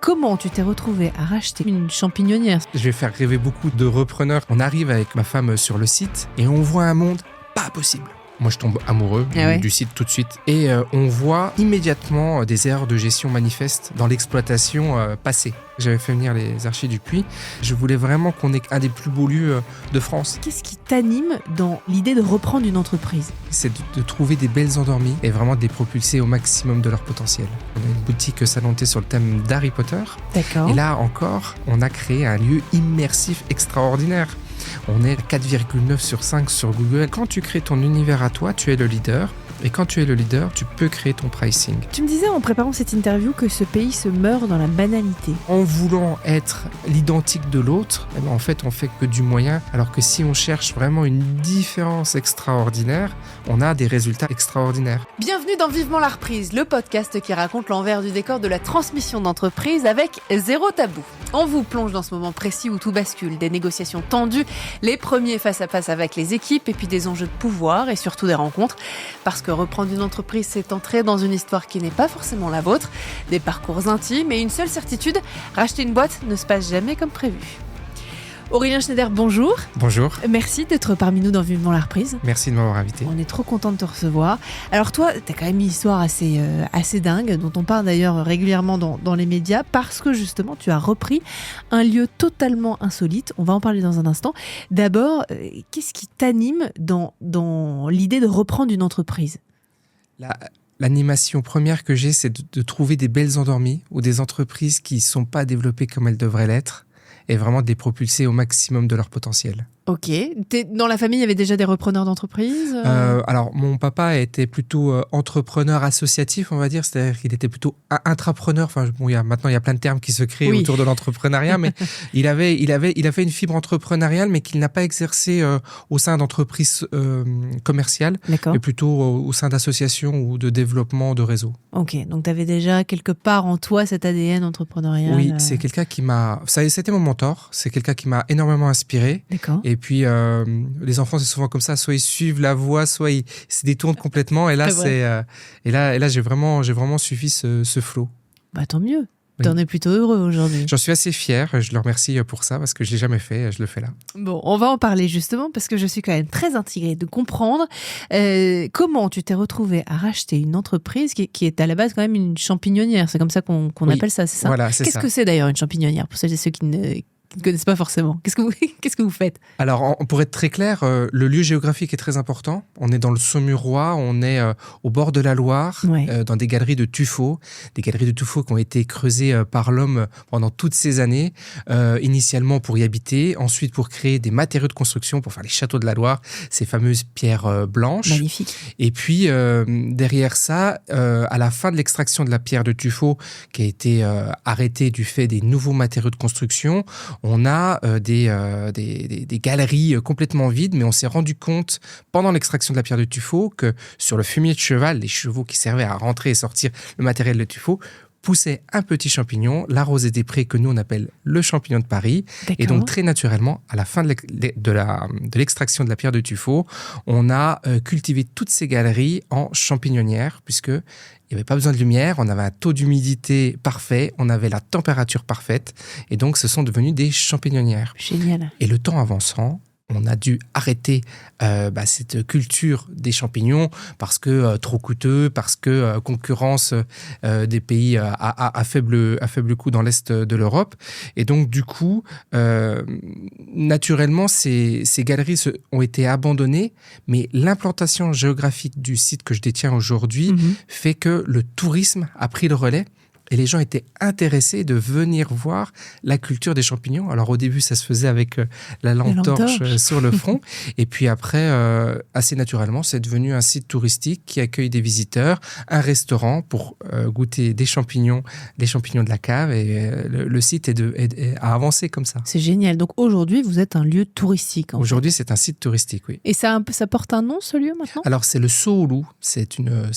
Comment tu t'es retrouvé à racheter une champignonnière? Je vais faire rêver beaucoup de repreneurs. On arrive avec ma femme sur le site et on voit un monde pas possible. Moi, je tombe amoureux du site tout de suite. Et on voit immédiatement des erreurs de gestion manifestes dans l'exploitation passée. J'avais fait venir les archers du Puy. Je voulais vraiment qu'on ait un des plus beaux lieux de France. Qu'est-ce qui t'anime dans l'idée de reprendre une entreprise? C'est de trouver des belles endormies et vraiment de les propulser au maximum de leur potentiel. On a une boutique salon-thé sur le thème d'Harry Potter. D'accord. Et là encore, on a créé un lieu immersif extraordinaire. On est 4,9 sur 5 sur Google. Quand tu crées ton univers à toi, tu es le leader. Et quand tu es le leader, tu peux créer ton pricing. Tu me disais en préparant cette interview que ce pays se meurt dans la banalité. En voulant être l'identique de l'autre, en fait, on fait que du moyen. Alors que si on cherche vraiment une différence extraordinaire, on a des résultats extraordinaires. Bienvenue dans Vivement la reprise, le podcast qui raconte l'envers du décor de la transmission d'entreprise avec zéro tabou. On vous plonge dans ce moment précis où tout bascule, des négociations tendues, les premiers face à face avec les équipes et puis des enjeux de pouvoir et surtout des rencontres. Parce que reprendre une entreprise, c'est entrer dans une histoire qui n'est pas forcément la vôtre, des parcours intimes et une seule certitude, racheter une boîte ne se passe jamais comme prévu. Aurélien Schneider, bonjour. Bonjour. Merci d'être parmi nous dans Vivement la reprise. Merci de m'avoir invité. On est trop content de te recevoir. Alors toi, tu as quand même une histoire assez dingue, dont on parle d'ailleurs régulièrement dans les médias, parce que justement, tu as repris un lieu totalement insolite. On va en parler dans un instant. D'abord, qu'est-ce qui t'anime dans l'idée de reprendre une entreprise ? L'animation première que j'ai, c'est de trouver des belles endormies ou des entreprises qui ne sont pas développées comme elles devraient l'être et vraiment de les propulser au maximum de leur potentiel. Ok. Dans la famille, il y avait déjà des repreneurs d'entreprise Alors, mon papa était plutôt entrepreneur associatif, on va dire. C'est-à-dire qu'il était plutôt intrapreneur. Enfin, bon, maintenant, il y a plein de termes qui se créent autour de l'entrepreneuriat, mais il avait une fibre entrepreneuriale, mais qu'il n'a pas exercé au sein d'entreprises commerciales, mais plutôt au sein d'associations ou de développement de réseaux. Ok. Donc, tu avais déjà quelque part en toi cet ADN entrepreneurial. Oui, c'est quelqu'un qui m'a... C'était mon mentor. C'est quelqu'un qui m'a énormément inspiré. D'accord. Et puis, les enfants, c'est souvent comme ça. Soit ils suivent la voie, soit ils se détournent complètement. Et là, j'ai vraiment suivi ce flow. Bah, tant mieux. Oui. T'en es plutôt heureux aujourd'hui. J'en suis assez fier. Je le remercie pour ça parce que je ne l'ai jamais fait. Je le fais là. Bon, on va en parler justement parce que je suis quand même très intriguée de comprendre comment tu t'es retrouvé à racheter une entreprise qui est à la base quand même une champignonnière. C'est comme ça qu'on appelle ça, c'est ça? Voilà, c'est ça. Qu'est-ce que c'est d'ailleurs une champignonnière pour celles et ceux qui ne connaissent pas forcément? Qu'est-ce que vous faites? Alors, pour être très clair, le lieu géographique est très important. On est dans le Saumurois, on est au bord de la Loire, dans des galeries de tuffeau. Des galeries de tuffeau qui ont été creusées par l'homme pendant toutes ces années. Initialement pour y habiter, ensuite pour créer des matériaux de construction, pour faire les châteaux de la Loire, ces fameuses pierres blanches. Magnifique. Et puis, derrière ça, à la fin de l'extraction de la pierre de tuffeau, qui a été arrêtée du fait des nouveaux matériaux de construction, on a des galeries complètement vides, mais on s'est rendu compte pendant l'extraction de la pierre de tuffeau que sur le fumier de cheval, les chevaux qui servaient à rentrer et sortir le matériel de tuffeau, poussait un petit champignon, la rosée des prés, que nous on appelle le champignon de Paris. D'accord. Et donc très naturellement, à la fin de l'extraction de la pierre de tuffeau, on a cultivé toutes ces galeries en champignonnières, puisque il n'y avait pas besoin de lumière, on avait un taux d'humidité parfait, on avait la température parfaite, et donc ce sont devenus des champignonnières. Génial. Et le temps avançant, on a dû arrêter cette culture des champignons parce que trop coûteux, parce que concurrence des pays à faible coût dans l'Est de l'Europe. Et donc, du coup, naturellement, ces galeries ont été abandonnées, mais l'implantation géographique du site que je détiens aujourd'hui fait que le tourisme a pris le relais. Et les gens étaient intéressés de venir voir la culture des champignons. Alors au début, ça se faisait avec la lampe torche sur le front. Et puis après, assez naturellement, c'est devenu un site touristique qui accueille des visiteurs, un restaurant pour goûter des champignons de la cave. Et le site a avancé comme ça. C'est génial. Donc aujourd'hui, vous êtes un lieu touristique. Aujourd'hui, c'est un site touristique, oui. Et ça porte un nom, ce lieu, maintenant ? Alors c'est le Soulou. C'est une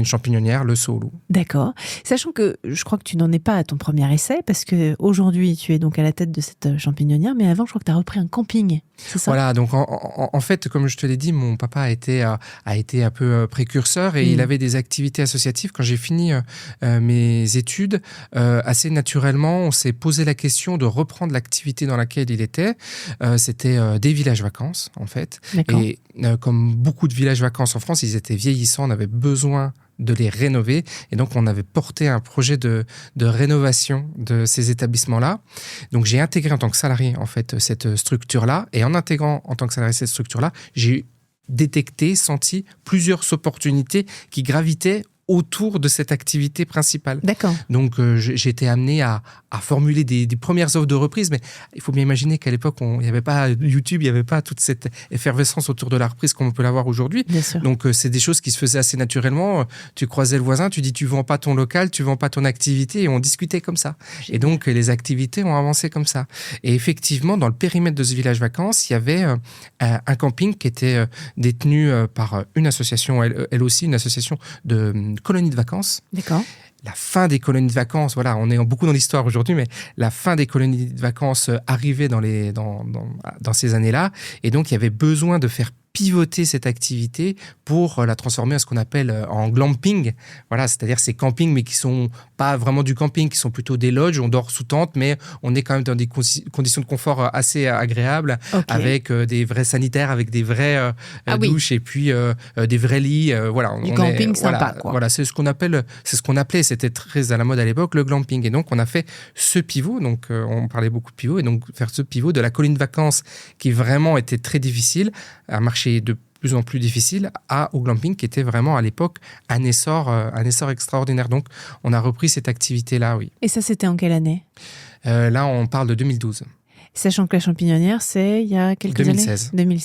champignonnière, le Soulou. D'accord. Sachant que je crois que tu n'en es pas à ton premier essai, parce qu'aujourd'hui, tu es donc à la tête de cette champignon-nière, mais avant, je crois que tu as repris un camping, c'est ça? Voilà, donc en fait, comme je te l'ai dit, mon papa a été un peu précurseur et il avait des activités associatives. Quand j'ai fini mes études, assez naturellement, on s'est posé la question de reprendre l'activité dans laquelle il était. C'était des villages vacances, en fait. D'accord. Et comme beaucoup de villages vacances en France, ils étaient vieillissants, on avait besoin de les rénover. Et donc, on avait porté un projet de rénovation de ces établissements-là. Donc, j'ai intégré en tant que salarié, en fait, cette structure-là. Et en intégrant en tant que salarié cette structure-là, j'ai détecté, senti plusieurs opportunités qui gravitaient autour de cette activité principale. D'accord. Donc, j'ai été amené à formuler des premières offres de reprise, mais il faut bien imaginer qu'à l'époque, il n'y avait pas YouTube, il n'y avait pas toute cette effervescence autour de la reprise comme on peut l'avoir aujourd'hui. Bien sûr. Donc, c'est des choses qui se faisaient assez naturellement. Tu croisais le voisin, tu dis, tu ne vends pas ton local, tu ne vends pas ton activité, et on discutait comme ça. Génial. Et donc, les activités ont avancé comme ça. Et effectivement, dans le périmètre de ce village vacances, il y avait un camping qui était détenu par une association, elle aussi, une association de colonies de vacances. D'accord. La fin des colonies de vacances, voilà, on est beaucoup dans l'histoire aujourd'hui, mais la fin des colonies de vacances arrivait dans ces années-là. Et donc, il y avait besoin de faire pivoter cette activité pour la transformer en ce qu'on appelle en glamping. Voilà, c'est-à-dire ces campings, mais qui sont pas vraiment du camping, qui sont plutôt des lodges, on dort sous tente, mais on est quand même dans des conditions de confort assez agréables, avec des vrais sanitaires, avec des vraies douches, et puis des vrais lits. Voilà, du camping sympa, quoi. Voilà, c'est ce qu'on appelait, c'était très à la mode à l'époque, le glamping. Et donc, on a fait ce pivot, donc on parlait beaucoup de pivot, et donc faire ce pivot de la colonie de vacances qui vraiment était très difficile, à marcher de plus en plus difficile, au glamping qui était vraiment à l'époque un essor extraordinaire. Donc, on a repris cette activité-là, oui. Et ça, c'était en quelle année ? Là, on parle de 2012. Sachant que la champignon-nière, c'est il y a quelques 2016. années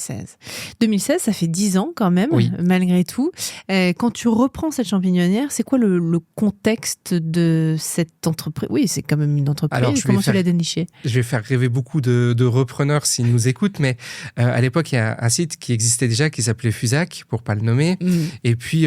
2016, ça fait 10 ans quand même, oui. Malgré tout. Quand tu reprends cette champignon-nière, c'est quoi le contexte de cette entreprise ? Oui, c'est quand même une entreprise. Alors, comment tu l'as dénichée ? Je vais faire rêver beaucoup de repreneurs s'ils nous écoutent, mais à l'époque, il y a un site qui existait déjà qui s'appelait Fusac, pour pas le nommer. Et puis,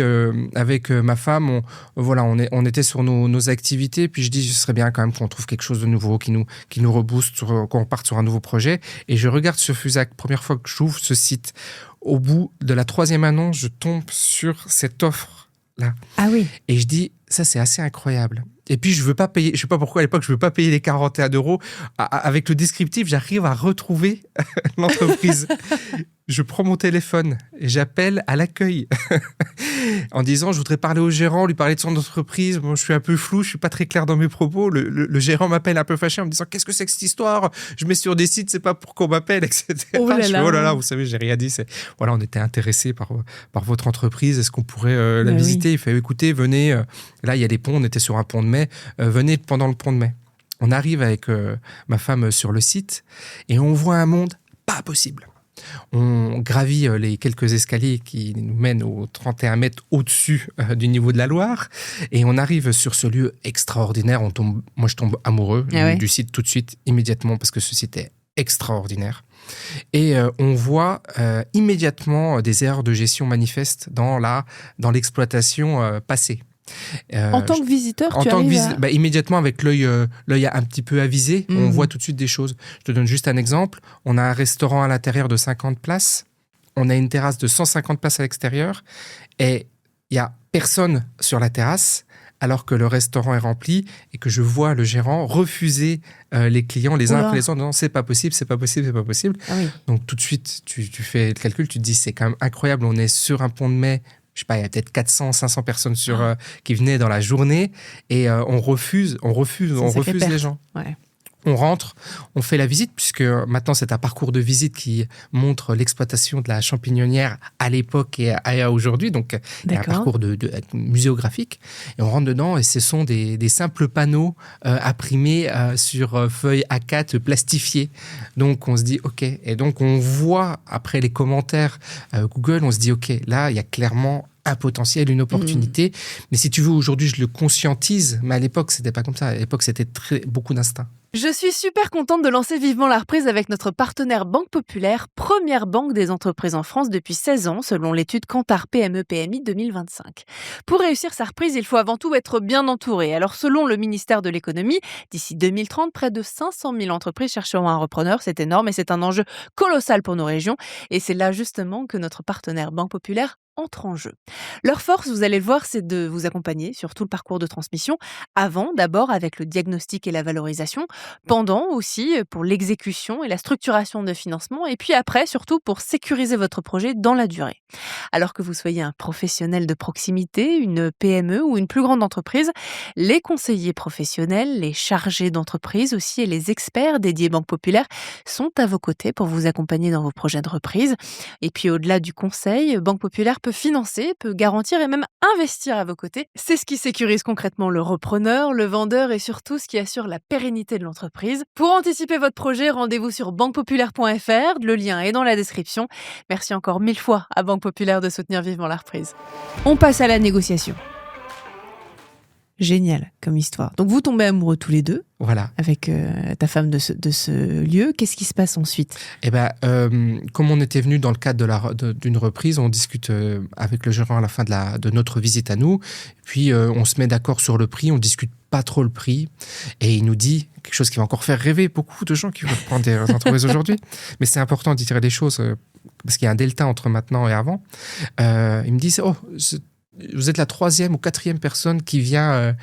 avec ma femme, on était sur nos activités. Puis je dis, ce serait bien quand même qu'on trouve quelque chose de nouveau, qui nous rebooste, qu'on reparte sur un nouveau projet. Et je regarde sur Fusac, première fois que j'ouvre ce site, au bout de la 3e annonce, je tombe sur cette offre-là. Ah oui. Et je dis, ça c'est assez incroyable. Et puis je veux pas payer, je sais pas pourquoi à l'époque je veux pas payer les 41 €. Avec le descriptif, j'arrive à retrouver l'entreprise. Je prends mon téléphone et j'appelle à l'accueil en disant je voudrais parler au gérant, lui parler de son entreprise. Bon, je suis un peu flou, je suis pas très clair dans mes propos. Le gérant m'appelle un peu fâché en me disant qu'est-ce que c'est que cette histoire ? Je mets sur des sites, c'est pas pour qu'on m'appelle, etc. Oh là là. Oh là là, vous savez, j'ai rien dit. Voilà, on était intéressés par votre entreprise. Est-ce qu'on pourrait la visiter ? Oui. Il fait écoutez, venez. Là, il y a des ponts. On était sur un pont de mai. Venez pendant le pont de mai. On arrive avec ma femme sur le site et on voit un monde pas possible. On gravit les quelques escaliers qui nous mènent aux 31 mètres au-dessus du niveau de la Loire et on arrive sur ce lieu extraordinaire. Moi, je tombe amoureux du site tout de suite, immédiatement, parce que ce site est extraordinaire. Et on voit immédiatement des erreurs de gestion manifestes dans l'exploitation passée. En tant que visiteur, immédiatement avec l'œil un petit peu avisé, on voit tout de suite des choses. Je te donne juste un exemple. On a un restaurant à l'intérieur de 50 places. On a une terrasse de 150 places à l'extérieur. Et il n'y a personne sur la terrasse alors que le restaurant est rempli et que je vois le gérant refuser les clients les uns après les autres. Non, c'est pas possible, c'est pas possible, c'est pas possible. Ah oui. Donc tout de suite, tu fais le calcul, tu te dis c'est quand même incroyable. On est sur un pont de mai. Je sais pas, il y a peut-être 400, 500 personnes qui venaient dans la journée et on refuse les gens. Ouais. On rentre, on fait la visite, puisque maintenant c'est un parcours de visite qui montre l'exploitation de la champignonnière à l'époque et à aujourd'hui, donc il y a un parcours de muséographique. Et on rentre dedans et ce sont des simples panneaux imprimés sur feuilles A4 plastifiées. Donc on se dit ok, et donc on voit après les commentaires Google, on se dit ok, là il y a clairement un potentiel, une opportunité. Mais si tu veux, aujourd'hui, je le conscientise, mais à l'époque, c'était pas comme ça. À l'époque, c'était beaucoup d'instinct. Je suis super contente de lancer vivement la reprise avec notre partenaire Banque Populaire, première banque des entreprises en France depuis 16 ans, selon l'étude Kantar PME-PMI 2025. Pour réussir sa reprise, il faut avant tout être bien entouré. Alors, selon le ministère de l'Économie, d'ici 2030, près de 500 000 entreprises chercheront un repreneur. C'est énorme et c'est un enjeu colossal pour nos régions. Et c'est là justement que notre partenaire Banque Populaire entre en jeu. Leur force, vous allez le voir, c'est de vous accompagner sur tout le parcours de transmission, avant d'abord avec le diagnostic et la valorisation, pendant aussi pour l'exécution et la structuration de financement, et puis après surtout pour sécuriser votre projet dans la durée. Alors que vous soyez un professionnel de proximité, une PME ou une plus grande entreprise, les conseillers professionnels, les chargés d'entreprise aussi et les experts dédiés Banque Populaire sont à vos côtés pour vous accompagner dans vos projets de reprise. Et puis au-delà du conseil, Banque Populaire peut financer, peut garantir et même investir à vos côtés. C'est ce qui sécurise concrètement le repreneur, le vendeur et surtout ce qui assure la pérennité de l'entreprise. Pour anticiper votre projet, rendez-vous sur banquepopulaire.fr. Le lien est dans la description. Merci encore 1000 fois à Banque Populaire de soutenir vivement la reprise. On passe à la négociation. Génial comme histoire. Donc vous tombez amoureux tous les deux. Voilà. Avec ta femme de ce lieu. Qu'est-ce qui se passe ensuite ? Eh ben, comme on était venu dans le cadre d'une reprise, on discute avec le gérant à la fin de notre visite à nous. Puis on se met d'accord sur le prix, on discute pas trop le prix. Et il nous dit quelque chose qui va encore faire rêver beaucoup de gens qui veulent prendre des entreprises aujourd'hui. Mais c'est important d'y tirer les choses parce qu'il y a un delta entre maintenant et avant. Il me dit, vous êtes la 3e ou 4e personne qui vient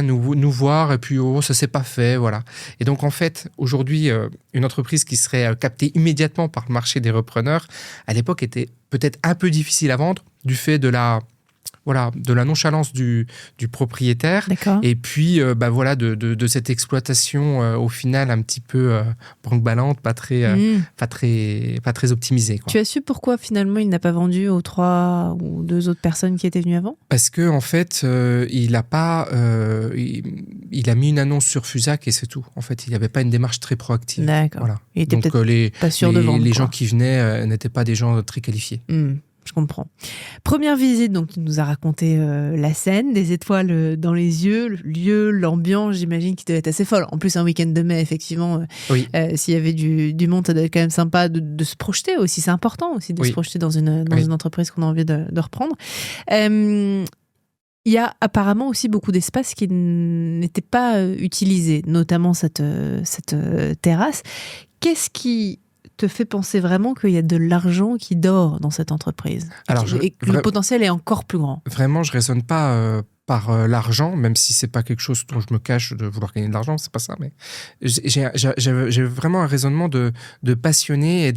nous voir et puis ça s'est pas fait, voilà. Et donc en fait aujourd'hui une entreprise qui serait captée immédiatement par le marché des repreneurs à l'époque était peut-être un peu difficile à vendre du fait de la nonchalance du propriétaire. D'accord. Et puis de cette exploitation au final un petit peu branque-ballante, pas très optimisée, quoi. Tu as su pourquoi finalement il n'a pas vendu aux 3 ou 2 autres personnes qui étaient venues avant ? Parce que en fait il a mis une annonce sur Fusac et c'est tout. En fait il n'y avait pas une démarche très proactive. D'accord. Voilà. Il était donc peut-être pas sûr de vendre. Les gens qui venaient n'étaient pas des gens très qualifiés. Je comprends. Première visite, donc tu nous as raconté la scène, des étoiles dans les yeux, le lieu, l'ambiance, j'imagine qui devait être assez folle. En plus, un week-end de mai, effectivement, oui. S'il y avait du monde, ça devait être quand même sympa de se projeter aussi. C'est important aussi de se projeter dans une entreprise qu'on a envie de reprendre. Il y a apparemment aussi beaucoup d'espaces qui n'étaient pas utilisés, notamment cette terrasse. Qu'est-ce qui te fait penser vraiment qu'il y a de l'argent qui dort dans cette entreprise et que le potentiel est encore plus grand? Vraiment, je ne raisonne pas par l'argent, même si c'est pas quelque chose dont je me cache de vouloir gagner de l'argent, c'est pas ça, mais j'ai vraiment un raisonnement de passionné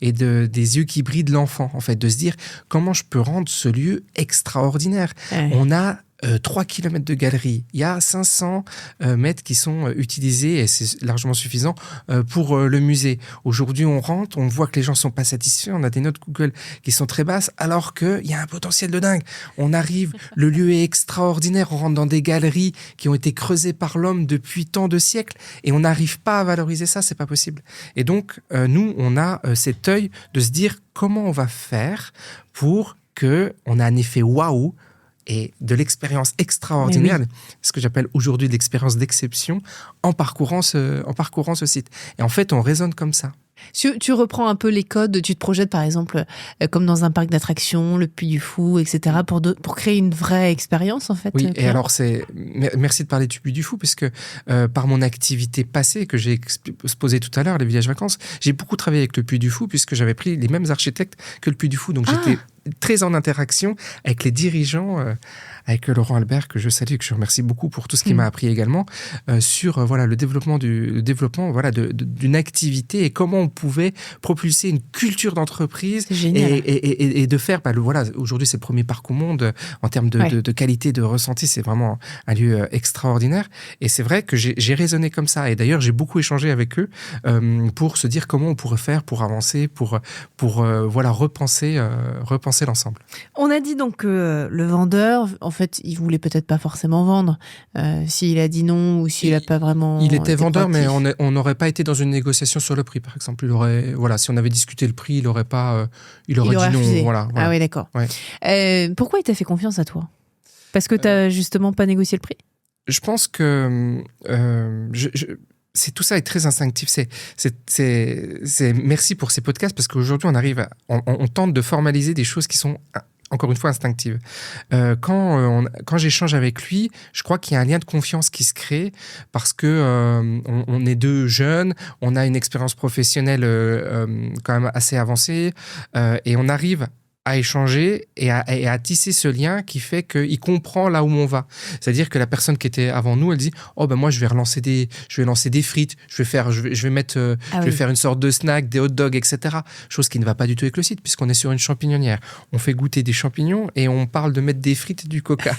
et des yeux qui brillent de l'enfant, en fait, de se dire comment je peux rendre ce lieu extraordinaire. Ouais. On a 3 km de galerie, il y a 500 mètres qui sont utilisés et c'est largement suffisant pour le musée. Aujourd'hui, on rentre, on voit que les gens sont pas satisfaits, on a des notes Google qui sont très basses alors qu'il y a un potentiel de dingue. On arrive, le lieu est extraordinaire, on rentre dans des galeries qui ont été creusées par l'homme depuis tant de siècles et on n'arrive pas à valoriser ça, c'est pas possible. Et donc, nous, on a cet œil de se dire comment on va faire pour qu'on ait un effet waouh et de l'expérience extraordinaire, ce que j'appelle aujourd'hui de l'expérience d'exception, en parcourant ce site. Et en fait, on raisonne comme ça. Tu reprends un peu les codes, tu te projettes par exemple comme dans un parc d'attractions, le Puy du Fou, etc. pour créer une vraie expérience en fait. Oui, et alors merci de parler du Puy du Fou puisque par mon activité passée que j'ai exposée tout à l'heure, les villages vacances, j'ai beaucoup travaillé avec le Puy du Fou puisque j'avais pris les mêmes architectes que le Puy du Fou, donc j'étais très en interaction avec les dirigeants, avec Laurent Albert que je salue et que je remercie beaucoup pour tout ce qu'il m'a appris également sur le développement d'une activité et comment on pouvait propulser une culture d'entreprise et de faire aujourd'hui c'est le premier parc au monde en termes de qualité de ressenti, c'est vraiment un lieu extraordinaire et c'est vrai que j'ai raisonné comme ça et d'ailleurs j'ai beaucoup échangé avec eux pour se dire comment on pourrait faire pour avancer, pour repenser penser l'ensemble. On a dit donc que le vendeur, en fait, il voulait peut-être pas forcément vendre. S'il a dit non ou s'il a pas vraiment... Il était vendeur, proactif. mais on n'aurait pas été dans une négociation sur le prix, par exemple. Si on avait discuté le prix, il aurait dit refusé. non. Voilà. Ah oui, d'accord. Ouais. Pourquoi il t'a fait confiance à toi ? Parce que tu n'as justement pas négocié le prix ? Je pense que tout ça est très instinctif. Merci pour ces podcasts parce qu'aujourd'hui, on tente de formaliser des choses qui sont, encore une fois, instinctives. Quand j'échange avec lui, je crois qu'il y a un lien de confiance qui se crée parce que on est deux jeunes, on a une expérience professionnelle quand même assez avancée et on arrive à échanger et à tisser ce lien qui fait qu'il comprend là où on va. C'est-à-dire que la personne qui était avant nous, elle dit « Oh ben moi je vais lancer des frites, je vais faire une sorte de snack, des hot dogs, etc. » Chose qui ne va pas du tout avec le site puisqu'on est sur une champignonnière. On fait goûter des champignons et on parle de mettre des frites et du coca.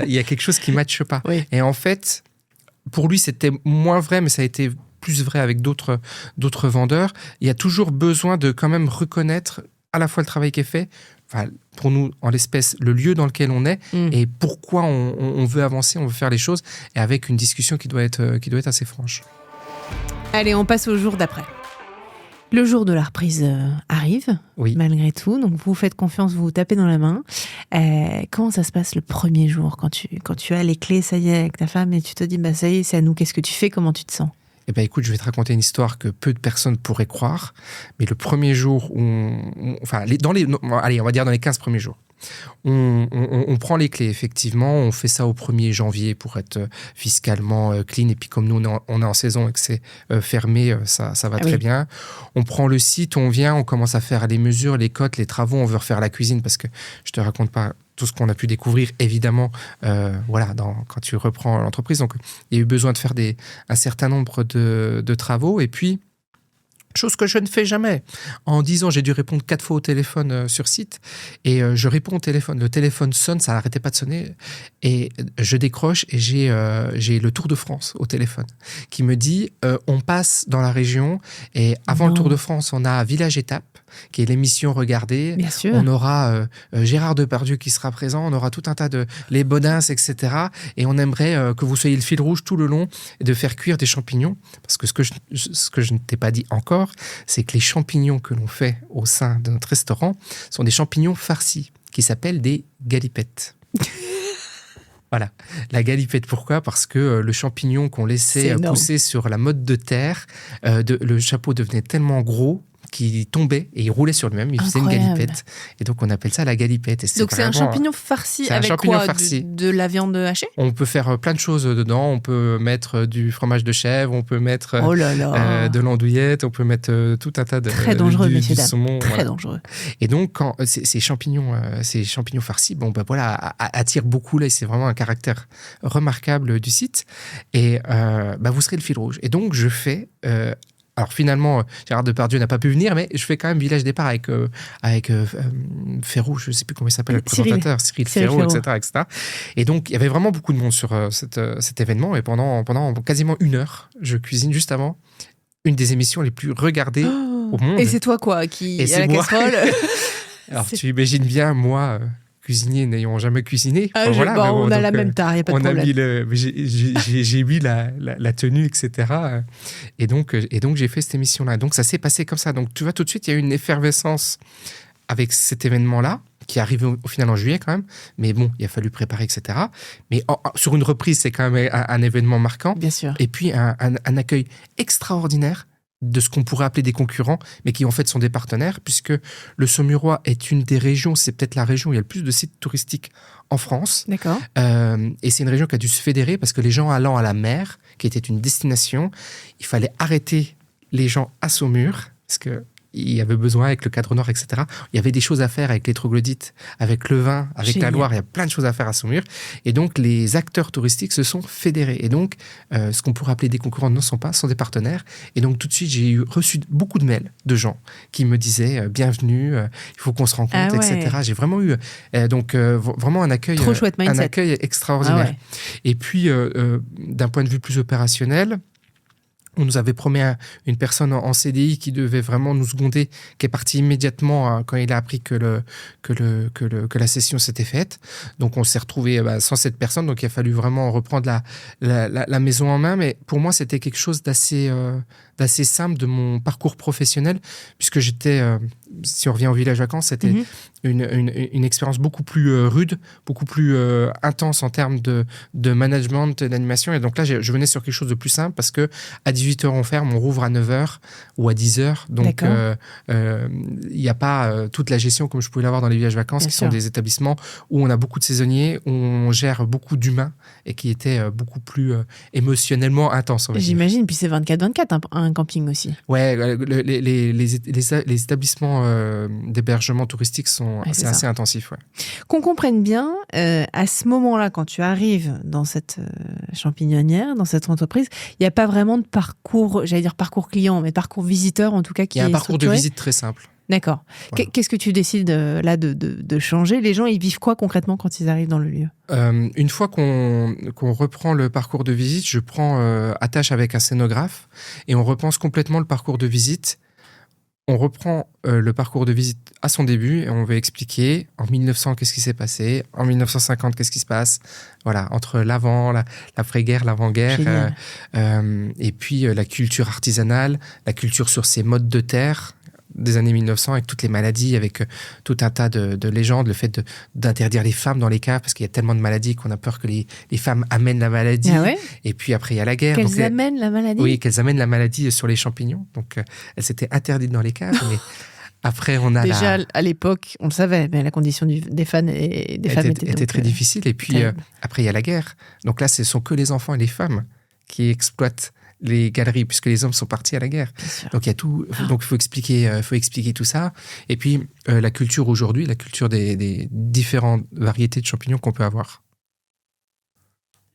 Il y a quelque chose qui ne matche pas. Oui. Et en fait, pour lui c'était moins vrai, mais ça a été plus vrai avec d'autres vendeurs. Il y a toujours besoin de quand même reconnaître à la fois le travail qui est fait, pour nous, en l'espèce, le lieu dans lequel on est et pourquoi on veut avancer, on veut faire les choses, et avec une discussion qui doit être assez franche. Allez, on passe au jour d'après. Le jour de la reprise arrive, malgré tout, donc vous faites confiance, vous vous tapez dans la main. Comment ça se passe le premier jour, quand tu as les clés, ça y est, avec ta femme, et tu te dis, ça y est, c'est à nous, qu'est-ce que tu fais, comment tu te sens ? Eh bien, écoute, je vais te raconter une histoire que peu de personnes pourraient croire. Mais le premier jour on va dire dans les 15 premiers jours, on prend les clés, effectivement. On fait ça au 1er janvier pour être fiscalement clean. Et puis, comme nous, on est en saison et que c'est fermé, ça va très bien. On prend le site, on vient, on commence à faire les mesures, les cotes, les travaux. On veut refaire la cuisine parce que je te raconte pas tout ce qu'on a pu découvrir, évidemment, quand tu reprends l'entreprise. Donc, il y a eu besoin de faire un certain nombre de travaux. Et puis, chose que je ne fais jamais. En 10 ans, j'ai dû répondre 4 fois au téléphone sur site. Et je réponds au téléphone. Le téléphone sonne, ça n'arrêtait pas de sonner. Et je décroche et j'ai le Tour de France au téléphone qui me dit on passe dans la région. Et avant le Tour de France, on a Village Étape, qui est l'émission regardée. Bien sûr. On aura Gérard Depardieu qui sera présent. On aura tout un tas les Bodins, etc. Et on aimerait que vous soyez le fil rouge tout le long et de faire cuire des champignons. Parce que ce que je ne t'ai pas dit encore, c'est que les champignons que l'on fait au sein de notre restaurant sont des champignons farcis qui s'appellent des galipettes. Voilà, la galipette, pourquoi ? Parce que le champignon qu'on laissait pousser sur la motte de terre, le chapeau devenait tellement gros qu'il tombait et il roulait sur lui-même, il faisait une galipette. Et donc on appelle ça la galipette. Et donc c'est un champignon farci avec quoi ? De la viande hachée ? On peut faire plein de choses dedans. On peut mettre du fromage de chèvre, on peut mettre de l'andouillette, on peut mettre tout un tas de... Très dangereux, messieurs, dames. Saumon, très dangereux. Et donc quand ces champignons farcis, attirent beaucoup l'œil. C'est vraiment un caractère remarquable du site. Et vous serez le fil rouge. Et donc je fais... alors finalement, Gérard Depardieu n'a pas pu venir, mais je fais quand même Village Départ avec Ferrou, je ne sais plus comment il s'appelle, le présentateur, Cyril Ferrou, etc. Et donc, il y avait vraiment beaucoup de monde sur cet événement. Et pendant quasiment 1 heure, je cuisine juste avant une des émissions les plus regardées au monde. Et c'est toi qui à la casserole. Alors, tu imagines bien, moi... cuisinier n'ayant jamais cuisiné. On a la même tare, il n'y a pas de problème. J'ai mis la tenue, etc. Et donc, j'ai fait cette émission-là. Donc, ça s'est passé comme ça. Donc, tu vois, tout de suite, il y a eu une effervescence avec cet événement-là, qui est arrivé au final en juillet quand même. Mais bon, il a fallu préparer, etc. Mais sur une reprise, c'est quand même un événement marquant. Bien sûr. Et puis, un accueil extraordinaire de ce qu'on pourrait appeler des concurrents, mais qui en fait sont des partenaires, puisque le Saumurois est une des régions, c'est peut-être la région où il y a le plus de sites touristiques en France. D'accord. Et c'est une région qui a dû se fédérer, parce que les gens allant à la mer, qui était une destination, il fallait arrêter les gens à Saumur, parce que il y avait besoin avec le cadre nord, etc. Il y avait des choses à faire avec les troglodytes, avec le vin, avec la Loire. Il y a plein de choses à faire à Saumur. Et donc, les acteurs touristiques se sont fédérés. Et donc, ce qu'on pourrait appeler des concurrents ne sont pas, sont des partenaires. Et donc, tout de suite, j'ai reçu beaucoup de mails de gens qui me disaient bienvenue, il faut qu'on se rencontre, etc. J'ai vraiment eu vraiment un accueil, un accueil extraordinaire. Et puis, d'un point de vue plus opérationnel, On nous avait promis une personne en CDI qui devait vraiment nous seconder, qui est parti immédiatement quand il a appris que la session s'était faite. Donc, on s'est retrouvé sans cette personne. Donc, il a fallu vraiment reprendre la maison en main. Mais pour moi, c'était quelque chose d'assez simple de mon parcours professionnel, puisque j'étais, si on revient au village vacances, c'était une expérience beaucoup plus rude, beaucoup plus intense en termes de management, d'animation. Et donc là, je venais sur quelque chose de plus simple parce que à 18h, on ferme, on rouvre à 9h ou à 10h. Donc, il n'y a pas toute la gestion comme je pouvais l'avoir dans les villages vacances, qui sont des établissements où on a beaucoup de saisonniers, où on gère beaucoup d'humains et qui étaient beaucoup plus émotionnellement intenses. J'imagine, puis c'est 24/24 un camping aussi. Ouais, les établissements d'hébergement touristique sont assez intensifs. Ouais. Qu'on comprenne bien, à ce moment-là, quand tu arrives dans cette champignonnière, dans cette entreprise, il n'y a pas vraiment de parcours, j'allais dire parcours client, mais parcours visiteur en tout cas qui est structuré. Il y a un parcours de visite très simple. D'accord. Voilà. Qu'est-ce que tu décides là de changer ? Les gens, ils vivent quoi concrètement quand ils arrivent dans le lieu ? Une fois qu'on reprend le parcours de visite, je prends attache avec un scénographe et on repense complètement le parcours de visite. On reprend le parcours de visite à son début et on va expliquer en 1900 qu'est-ce qui s'est passé, en 1950 qu'est-ce qui se passe, voilà, entre l'avant, l'après-guerre, l'avant-guerre, et puis la culture artisanale, la culture sur ces modes de terre des années 1900 avec toutes les maladies, avec tout un tas de légendes, le fait d'interdire les femmes dans les caves parce qu'il y a tellement de maladies qu'on a peur que les femmes amènent la maladie. Ah ouais ? Et puis après, il y a la guerre. Qu'elles amènent la maladie ? Oui, qu'elles amènent la maladie sur les champignons. Donc, elles s'étaient interdites dans les caves, mais après, on a déjà, à l'époque, on le savait, mais la condition des femmes était très difficile. Et puis, après, il y a la guerre. Donc là, ce sont que les enfants et les femmes qui exploitent les galeries, puisque les hommes sont partis à la guerre. Donc, il y a tout. Donc, il faut expliquer tout ça. Et puis, la culture aujourd'hui, la culture des différentes variétés de champignons qu'on peut avoir.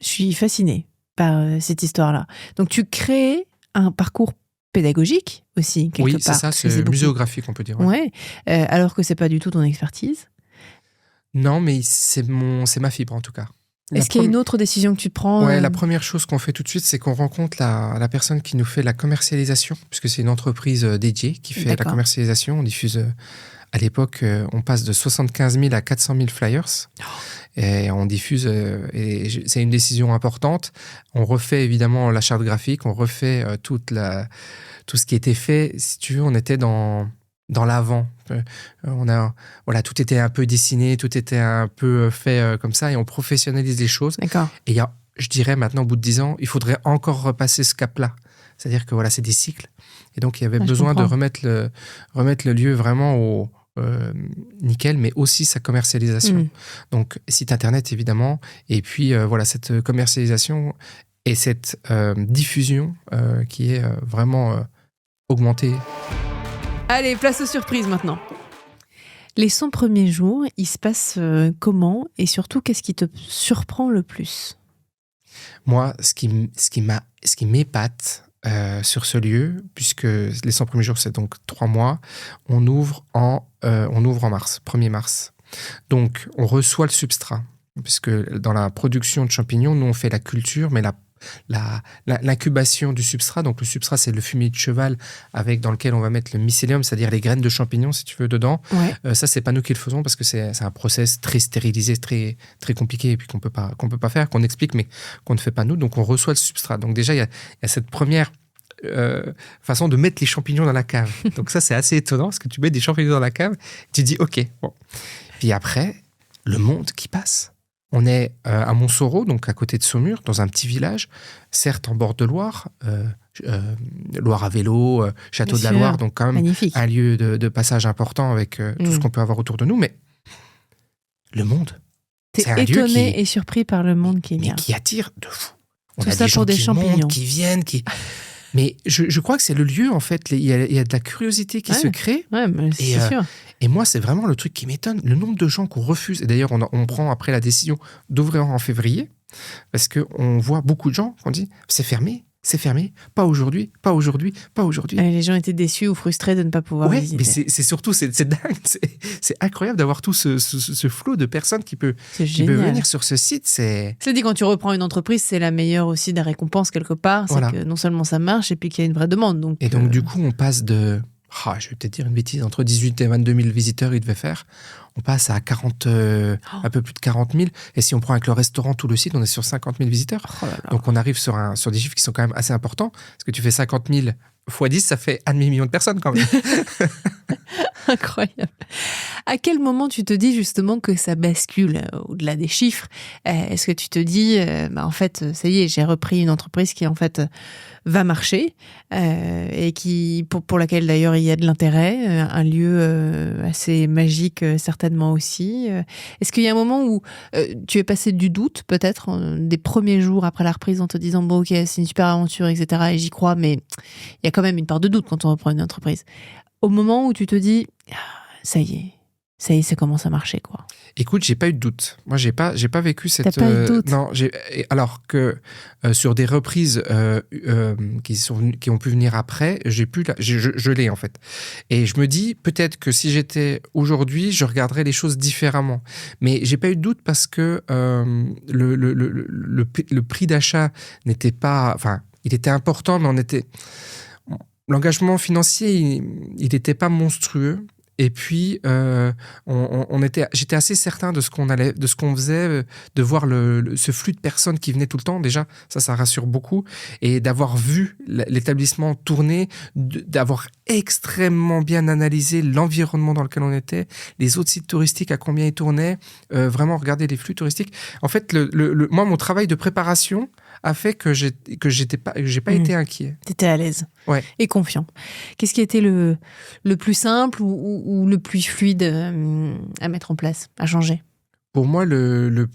Je suis fascinée par cette histoire-là. Donc, tu crées un parcours pédagogique aussi, quelque part. Oui, c'est ça, c'est muséographique, on peut dire. Ouais. Alors que c'est pas du tout ton expertise. Non, mais c'est ma fibre, en tout cas. Est-ce qu'il y a une autre décision que tu prends ? Ouais, la première chose qu'on fait tout de suite, c'est qu'on rencontre la personne qui nous fait la commercialisation, puisque c'est une entreprise dédiée qui fait la commercialisation. On diffuse, à l'époque, on passe de 75 000 à 400 000 flyers. Et on diffuse, et c'est une décision importante. On refait évidemment la charte graphique, on refait tout ce qui était fait. Si tu veux, on était dans l'avant. Tout était un peu dessiné, tout était un peu fait comme ça, et on professionnalise les choses. D'accord. Et je dirais maintenant, au bout de 10 ans, il faudrait encore repasser ce cap-là. C'est-à-dire que c'est des cycles. Et donc, il y avait besoin de remettre le lieu vraiment au nickel, mais aussi sa commercialisation. Donc, site internet, évidemment. Et puis, cette commercialisation et cette diffusion qui est vraiment augmentée. Allez, place aux surprises maintenant. Les 100 premiers jours, il se passe comment ? Et surtout, qu'est-ce qui te surprend le plus ? Moi, ce qui m'épate sur ce lieu, puisque les 100 premiers jours, c'est donc 3 mois, on ouvre en mars, 1er mars. Donc, on reçoit le substrat, puisque dans la production de champignons, nous, on fait la culture, mais l'incubation du substrat. Donc le substrat, c'est le fumier de cheval dans lequel on va mettre le mycélium, c'est-à-dire les graines de champignons, si tu veux, dedans. Ouais. Ça, c'est pas nous qui le faisons parce que c'est un process très stérilisé, très, très compliqué et puis qu'on peut pas faire, qu'on explique mais qu'on ne fait pas nous. Donc on reçoit le substrat. Donc déjà, il y a cette première façon de mettre les champignons dans la cave. Donc ça, c'est assez étonnant parce que tu mets des champignons dans la cave, tu dis OK. Bon. Puis après, le monde qui passe. On est à Montsoreau, donc à côté de Saumur, dans un petit village, certes en bord de Loire, Loire à vélo, Château de la Loire, donc quand même magnifique. Un lieu de passage important avec tout ce qu'on peut avoir autour de nous, mais le monde, c'est un lieu étonné et surpris par le monde qui vient. Mais qui attire de fou. Tout ça pour des champignons. Qui viennent, Mais je crois que c'est le lieu, en fait, il y a de la curiosité qui se crée. Ouais, mais c'est sûr. Et moi, c'est vraiment le truc qui m'étonne, le nombre de gens qu'on refuse. Et d'ailleurs, on prend après la décision d'ouvrir en février, parce qu'on voit beaucoup de gens qui ont dit, c'est fermé, c'est fermé, pas aujourd'hui, pas aujourd'hui, pas aujourd'hui. Les gens étaient déçus ou frustrés de ne pas pouvoir visiter. Mais c'est surtout, c'est dingue, c'est incroyable d'avoir tout ce flot de personnes qui peut venir sur ce site. C'est dit, quand tu reprends une entreprise, c'est la meilleure aussi des récompenses quelque part. Voilà. C'est que non seulement ça marche, et puis qu'il y a une vraie demande. Donc, du coup, on passe de... je vais peut-être dire une bêtise, entre 18 et 22 000 visiteurs, il devait faire. On passe à 40, un peu plus de 40 000. Et si on prend avec le restaurant, tout le site, on est sur 50 000 visiteurs. Oh là là. Donc, on arrive sur des chiffres qui sont quand même assez importants. Parce que tu fais 50 000 x 10, ça fait 1,5 million de personnes quand même. Incroyable. À quel moment tu te dis justement que ça bascule au-delà des chiffres? Est-ce que tu te dis, en fait, ça y est, j'ai repris une entreprise qui en fait va marcher et qui pour laquelle d'ailleurs il y a de l'intérêt, un lieu assez magique certainement aussi. Est-ce qu'il y a un moment où tu es passé du doute peut-être des premiers jours après la reprise en te disant bon ok c'est une super aventure etc. et j'y crois, mais il y a quand même une part de doute quand on reprend une entreprise. Au moment où tu te dis ça y est, ça commence à marcher, quoi. Écoute, j'ai pas eu de doute. Moi, j'ai pas vécu cette... T'as pas eu de doute? Non, alors que sur des reprises qui ont pu venir après, je l'ai en fait. Et je me dis, peut-être que si j'étais aujourd'hui, je regarderais les choses différemment. Mais j'ai pas eu de doute parce que le prix d'achat n'était pas... Enfin, il était important, mais l'engagement financier, il n'était pas monstrueux. Et puis, j'étais assez certain de ce qu'on faisait, de voir ce flux de personnes qui venaient tout le temps. Déjà, ça rassure beaucoup. Et d'avoir vu l'établissement tourner, d'avoir extrêmement bien analysé l'environnement dans lequel on était, les autres sites touristiques, à combien ils tournaient, vraiment regarder les flux touristiques. En fait, moi, mon travail de préparation a fait que j'ai pas été inquiet. T'étais à l'aise. Ouais. Et confiant. Qu'est-ce qui a été le plus simple ou le plus fluide à mettre en place, à changer? Pour moi, le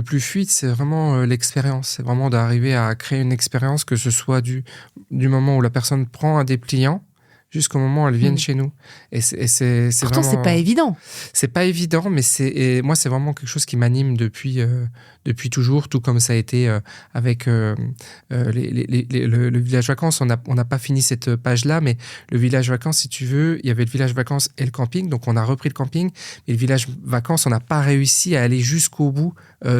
plus fluide, c'est vraiment l'expérience. C'est vraiment d'arriver à créer une expérience, que ce soit du moment où la personne prend un dépliant jusqu'au moment où elles viennent chez nous. Et c'est pourtant, vraiment... c'est pas évident. C'est pas évident, mais moi, c'est vraiment quelque chose qui m'anime depuis toujours, tout comme ça a été avec le village vacances. On n'a pas fini cette page-là, mais le village vacances, si tu veux, il y avait le village vacances et le camping, donc on a repris le camping, mais le village vacances, on n'a pas réussi à aller jusqu'au bout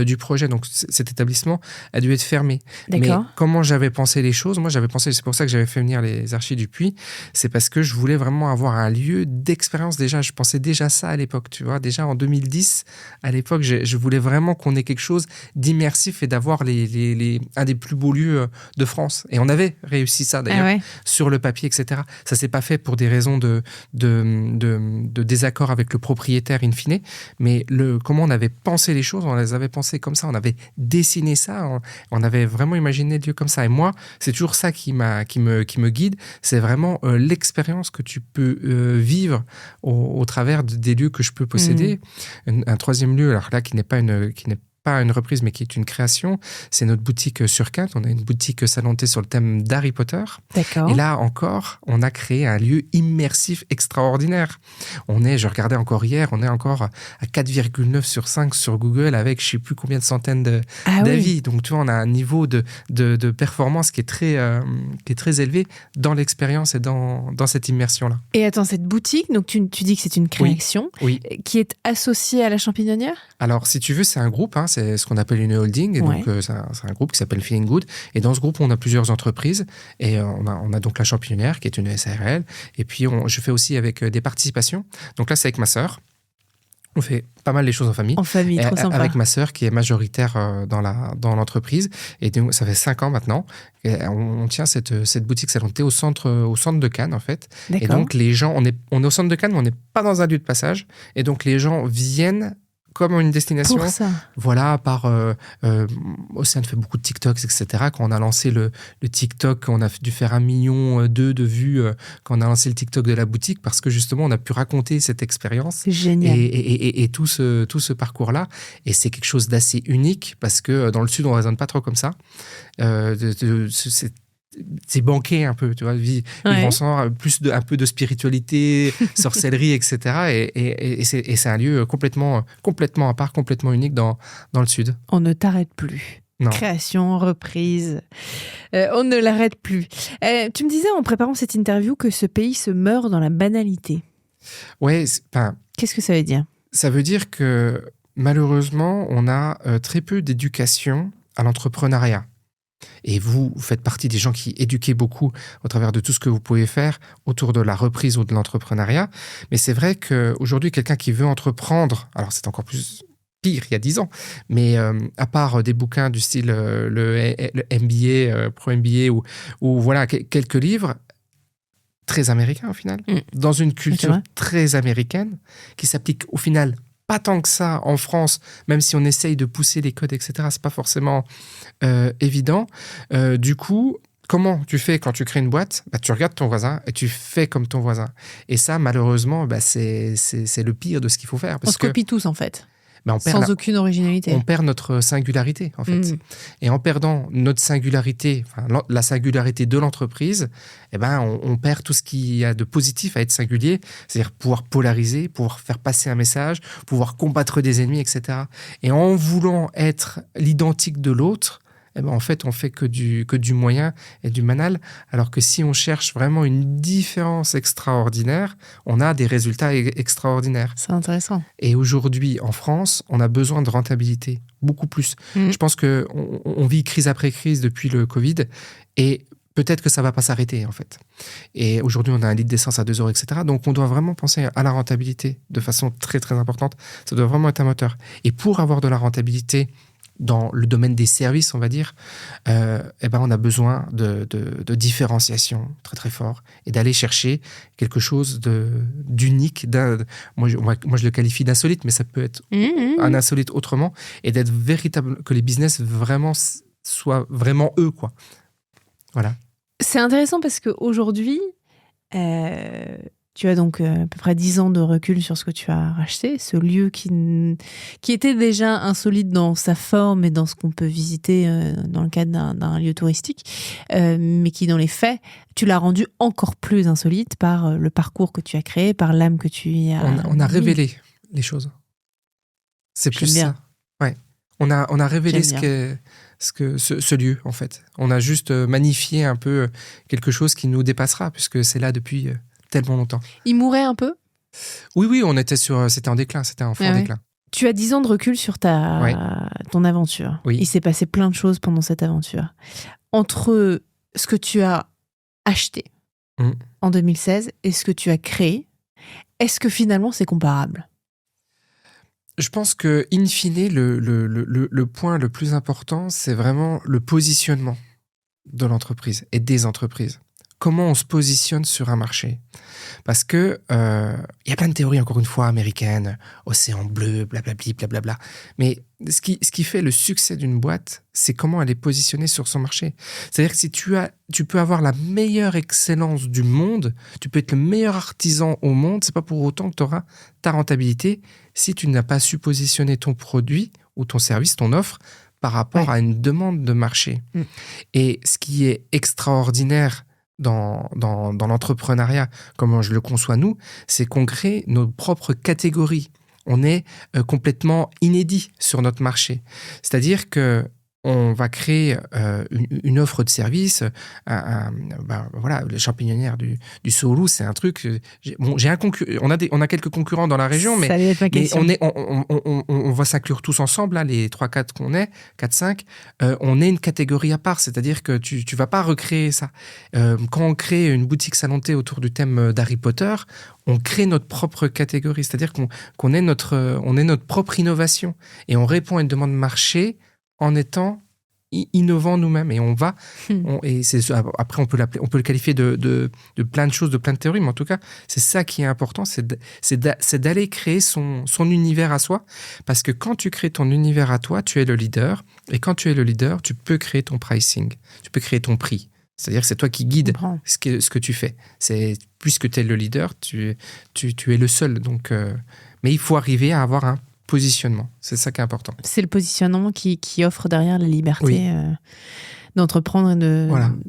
du projet, donc cet établissement a dû être fermé. D'accord. Mais comment j'avais pensé les choses, moi j'avais pensé, c'est pour ça que j'avais fait venir les archis du Puy, c'est parce que je voulais vraiment avoir un lieu d'expérience. Déjà, je pensais déjà ça à l'époque, tu vois, déjà en 2010, à l'époque, je voulais vraiment qu'on ait quelque chose d'immersif et d'avoir un des plus beaux lieux de France. Et on avait réussi ça d'ailleurs, sur le papier, etc. Ça s'est pas fait pour des raisons de désaccord avec le propriétaire in fine, mais comment on avait pensé les choses, on les avait pensées comme ça, on avait dessiné ça, on avait vraiment imaginé le lieu comme ça. Et moi, c'est toujours ça qui me guide, c'est vraiment l'expérience que tu peux vivre au travers des lieux que je peux posséder. Un troisième lieu, alors là, qui n'est pas une reprise, mais qui est une création, c'est notre boutique sur Quinte. On a une boutique salon de thé sur le thème d'Harry Potter. D'accord. Et là encore, on a créé un lieu immersif extraordinaire. Je regardais encore hier, on est encore à 4,9 sur 5 sur Google avec je ne sais plus combien de centaines d'avis. Oui. Donc tu vois, on a un niveau de performance qui est très élevé dans l'expérience et dans cette immersion-là. Et attends, cette boutique, donc tu dis que c'est une création qui est associée à la Champignonnière ? Alors, si tu veux, c'est un groupe, c'est ce qu'on appelle une holding. Et donc, c'est un groupe qui s'appelle Feeling Good. Et dans ce groupe, on a plusieurs entreprises. Et on a donc la Champignonnière, qui est une SARL. Et puis, je fais aussi avec des participations. Donc là, c'est avec ma sœur. On fait pas mal les choses en famille. En famille, trop sympa. Avec ma sœur qui est majoritaire dans l'entreprise. Et donc, ça fait 5 ans maintenant. Et on tient cette boutique salon de thé au centre de Cannes, en fait. D'accord. Et donc, les gens, on est au centre de Cannes, mais on n'est pas dans un lieu de passage. Et donc, les gens viennent comme une destination. Pour ça. Voilà, Océane fait beaucoup de TikToks, etc. Quand on a lancé le TikTok, on a dû faire 1,2 million de vues quand on a lancé le TikTok de la boutique, parce que justement, on a pu raconter cette expérience. C'est génial. Et tout ce parcours-là. Et c'est quelque chose d'assez unique, parce que dans le Sud, on ne raisonne pas trop comme ça. C'est banqué un peu, tu vois, vivre ensemble, un peu de spiritualité, sorcellerie, etc. Et c'est un lieu complètement à part, complètement unique dans le Sud. On ne t'arrête plus. Non. Création, reprise, on ne l'arrête plus. Tu me disais en préparant cette interview que ce pays se meurt dans la banalité. Ouais, Qu'est-ce que ça veut dire ? ça veut dire que malheureusement, on a très peu d'éducation à l'entrepreneuriat. Et vous faites partie des gens qui éduquez beaucoup au travers de tout ce que vous pouvez faire autour de la reprise ou de l'entrepreneuriat. Mais c'est vrai qu'aujourd'hui, quelqu'un qui veut entreprendre, alors c'est encore plus pire il y a 10 ans, mais à part des bouquins du style le MBA, Pro MBA ou voilà, quelques livres, très américains au final, dans une culture très américaine qui s'applique au final pas tant que ça en France, même si on essaye de pousser les codes, etc. C'est pas forcément évident. Du coup, comment tu fais quand tu crées une boîte ? Tu regardes ton voisin et tu fais comme ton voisin. Et ça, malheureusement, c'est le pire de ce qu'il faut faire. On se copie tous, en fait. Sans aucune originalité. On perd notre singularité, en fait. Et en perdant notre singularité, la singularité de l'entreprise, on perd tout ce qu'il y a de positif à être singulier, c'est-à-dire pouvoir polariser, pouvoir faire passer un message, pouvoir combattre des ennemis, etc. Et en voulant être l'identique de l'autre, en fait, on fait que du moyen et du banal, alors que si on cherche vraiment une différence extraordinaire, on a des résultats extraordinaires. C'est intéressant. Et aujourd'hui, en France, on a besoin de rentabilité, beaucoup plus. Je pense qu'on vit crise après crise depuis le Covid, et peut-être que ça ne va pas s'arrêter, en fait. Et aujourd'hui, on a un litre d'essence à 2 €, etc. Donc, on doit vraiment penser à la rentabilité de façon très, très importante. Ça doit vraiment être un moteur. Et pour avoir de la rentabilité dans le domaine des services, on va dire, on a besoin de différenciation très très fort et d'aller chercher quelque chose d'unique. Moi, je le qualifie d'insolite, mais ça peut être un insolite autrement, et d'être véritable, que les business vraiment soient vraiment eux, quoi. Voilà. C'est intéressant parce qu'aujourd'hui, tu as donc à peu près 10 ans de recul sur ce que tu as racheté, ce lieu qui était déjà insolite dans sa forme et dans ce qu'on peut visiter dans le cadre d'un lieu touristique, mais qui, dans les faits, tu l'as rendu encore plus insolite par le parcours que tu as créé, par l'âme que tu y as... On a révélé les choses. C'est plus ça. Ouais. On a révélé ce lieu, en fait. On a juste magnifié un peu quelque chose qui nous dépassera, puisque c'est là depuis... tellement longtemps. Il mourait un peu ? Oui, c'était en déclin, c'était en fort déclin. Tu as 10 ans de recul sur ton aventure. Oui. Il s'est passé plein de choses pendant cette aventure. Entre ce que tu as acheté en 2016 et ce que tu as créé, est-ce que finalement c'est comparable ? Je pense que, in fine, le point le plus important, c'est vraiment le positionnement de l'entreprise et des entreprises. Comment on se positionne sur un marché. Parce que y a plein de théories, encore une fois, américaines, océan bleu, blablabli, blablabla. Mais ce qui fait le succès d'une boîte, c'est comment elle est positionnée sur son marché. C'est-à-dire que si tu peux avoir la meilleure excellence du monde, tu peux être le meilleur artisan au monde, c'est pas pour autant que tu auras ta rentabilité si tu n'as pas su positionner ton produit ou ton service, ton offre, par rapport à une demande de marché. Et ce qui est extraordinaire dans l'entrepreneuriat, comment je le conçois nous, c'est qu'on crée nos propres catégories. On est complètement inédit sur notre marché. C'est-à-dire que on va créer une offre de service. Voilà, les champignonnières du Soulou, c'est un truc. On a quelques concurrents dans la région, mais on va s'inclure tous ensemble, là, les 3-4 qu'on est, 4-5. On est une catégorie à part, c'est-à-dire que tu vas pas recréer ça. Quand on crée une boutique salon de thé autour du thème d'Harry Potter, on crée notre propre catégorie, c'est-à-dire qu'on est notre propre innovation et on répond à une demande de marché en étant innovant nous-mêmes, et après on peut le qualifier de plein de choses, de plein de théories, mais en tout cas c'est ça qui est important, c'est d'aller créer son univers à soi, parce que quand tu crées ton univers à toi, tu es le leader, et quand tu es le leader, tu peux créer ton pricing, tu peux créer ton prix, c'est-à-dire que c'est toi qui guides ce que tu fais. Puisque tu es le leader, tu es le seul, donc mais il faut arriver à avoir un positionnement, c'est ça qui est important. C'est le positionnement qui offre derrière la liberté d'entreprendre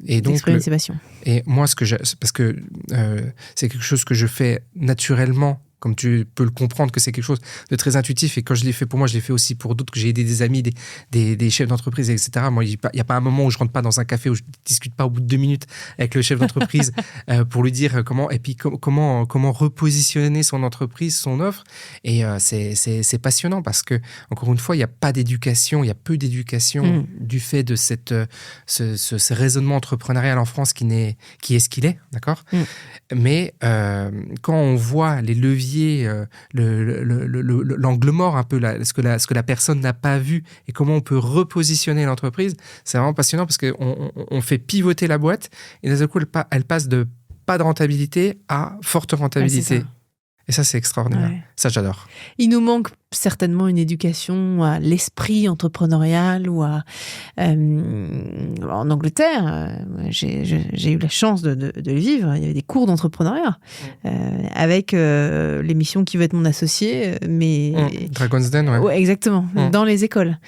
et d'exprimer ses passions. Et moi, parce que c'est quelque chose que je fais naturellement comme tu peux le comprendre, que c'est quelque chose de très intuitif. Et quand je l'ai fait pour moi, je l'ai fait aussi pour d'autres, que j'ai aidé des amis, des chefs d'entreprise, etc. Moi, il n'y a pas un moment où je rentre pas dans un café, où je discute pas au bout de 2 minutes avec le chef d'entreprise pour lui dire comment repositionner son entreprise, son offre. Et c'est passionnant parce que, encore une fois, il n'y a pas d'éducation, il y a peu d'éducation du fait de ce raisonnement entrepreneurial en France qui est ce qu'il est, d'accord ? Mais quand on voit les leviers, l'angle mort un peu, ce que la personne n'a pas vu et comment on peut repositionner l'entreprise, c'est vraiment passionnant parce qu'on fait pivoter la boîte et d'un seul coup, elle passe de pas de rentabilité à forte rentabilité. Ouais, et ça, c'est extraordinaire. Ouais. Ça, j'adore. Il nous manque certainement une éducation à l'esprit entrepreneurial ou en Angleterre, j'ai eu la chance de le vivre. Il y avait des cours d'entrepreneuriat avec l'émission Qui veut être mon associé, mais Dragon's Den, ouais. Exactement, dans les écoles.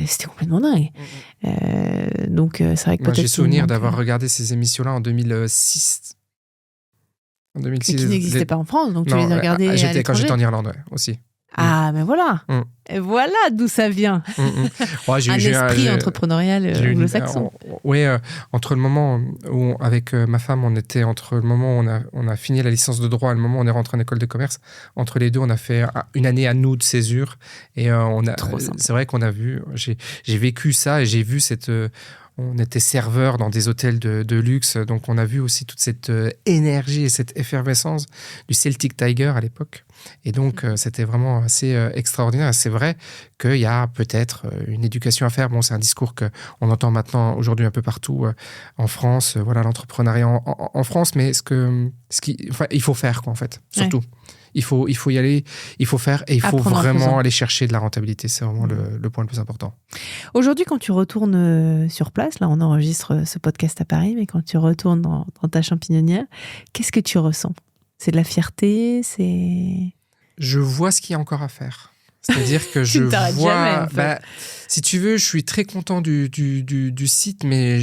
C'était complètement dingue. Donc c'est vrai que peut-être. J'ai souvenir d'avoir regardé ces émissions-là en 2006. En 2006. Et qui n'existaient pas en France, donc tu les as regardés à l'étranger. Quand j'étais en Irlande, aussi. Ah, mais voilà. Et voilà d'où ça vient. Ouais, un esprit entrepreneurial anglo-saxon. Oui, entre le moment où, avec ma femme, entre le moment où on a fini la licence de droit et le moment où on est rentré en école de commerce, entre les deux, on a fait une année à nous de césure. Et c'est vrai qu'on a vu, j'ai vécu ça et j'ai vu on était serveur dans des hôtels de luxe, donc on a vu aussi toute cette énergie et cette effervescence du Celtic Tiger à l'époque. Et donc, c'était vraiment assez extraordinaire. C'est vrai qu'il y a peut-être une éducation à faire. Bon, c'est un discours qu'on entend maintenant, aujourd'hui, un peu partout en France. Voilà, l'entrepreneuriat en France, mais il faut faire, quoi, en fait, surtout. Ouais. Il faut y aller, il faut faire et il faut vraiment aller chercher de la rentabilité. C'est vraiment le point le plus important. Aujourd'hui, quand tu retournes sur place, là on enregistre ce podcast à Paris, mais quand tu retournes dans ta champignonnière, qu'est-ce que tu ressens ? C'est de la fierté, Je vois ce qu'il y a encore à faire. C'est-à-dire que je vois... Jamais, si tu veux, je suis très content du site, mais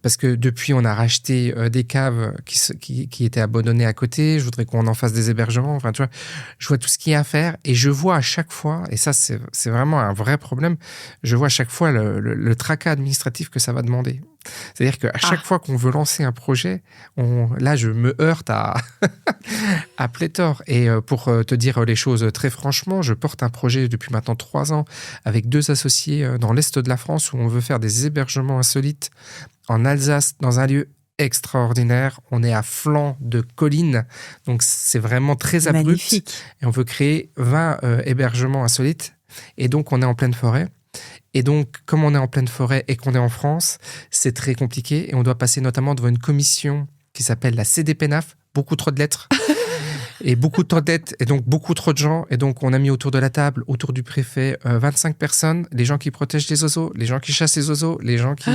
parce que depuis, on a racheté des caves qui étaient abandonnées à côté. Je voudrais qu'on en fasse des hébergements. Enfin, tu vois, je vois tout ce qu'il y a à faire et je vois à chaque fois, et ça, c'est vraiment un vrai problème, je vois à chaque fois le tracas administratif que ça va demander. C'est-à-dire qu'à chaque fois qu'on veut lancer un projet, là, je me heurte à pléthore. Et pour te dire les choses très franchement, je porte un projet depuis maintenant 3 ans avec 2 associés dans l'Est de la France où on veut faire des hébergements insolites en Alsace, dans un lieu extraordinaire. On est à flanc de collines, donc c'est vraiment très abrupt. Magnifique. Et on veut créer 20 hébergements insolites. Et donc, on est en pleine forêt. Et donc, comme on est en pleine forêt et qu'on est en France, c'est très compliqué. Et on doit passer notamment devant une commission qui s'appelle la CDPENAF, beaucoup trop de lettres. Et beaucoup de dettes, et donc beaucoup trop de gens. Et donc, on a mis autour de la table, autour du préfet, 25 personnes, les gens qui protègent les oiseaux, les gens qui chassent les oiseaux, les gens qui